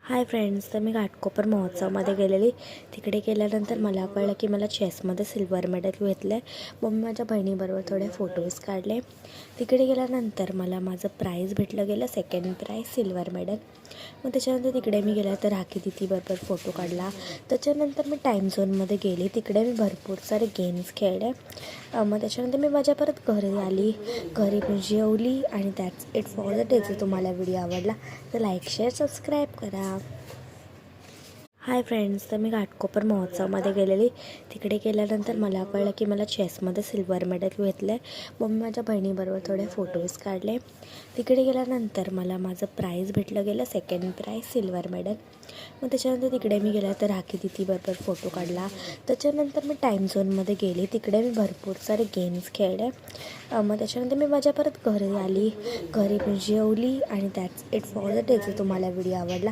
Hi friends, तर मी घाटकोपर महोत्सवामध्ये गेलेली. तिकडे गेल्यानंतर मला कळलं की मला चेसमध्ये सिल्वर मेडल घेतलं आहे. मग मी माझ्या बहिणीबरोबर थोडे फोटोज काढले. तिकडे गेल्यानंतर मला माझं प्राईज भेटलं गेलं, सेकंड प्राईज सिल्वर मेडल. मग त्याच्यानंतर तिकडे मी गेलं तर राखी दीदीबरोबर फोटो काढला. त्याच्यानंतर मी टाईम झोनमध्ये गेली. तिकडे मी भरपूर सारे गेम्स खेळले. मग त्याच्यानंतर मी माझ्या परत घरी आली. घरी मी जेवली आणि that's it for the day. जर तुम्हाला व्हिडिओ आवडला तर लाईक, शेअर, सबस्क्राईब करा. हाय फ्रेंड्स, तर मी घाटकोपर महोत्सवामध्ये गेलेली. तिकडे गेल्यानंतर मला कळलं की मला चेसमध्ये सिल्वर मेडल घेतलं आहे. मग मी माझ्या बहिणीबरोबर थोडे फोटोज काढले. तिकडे गेल्यानंतर मला माझं प्राईज भेटलं गेलं, सेकंड प्राईज सिल्वर मेडल. मग त्याच्यानंतर तिकडे मी गेलं तर राखी दीदीबरोबर फोटो काढला. त्याच्यानंतर मी टाईम झोनमध्ये गेली. तिकडे मी भरपूर सारे गेम्स खेळले. मग त्याच्यानंतर मी माझ्या परत घरी आली. घरी मी जेवली आणि that's it for the day. जर तुम्हाला व्हिडिओ आवडला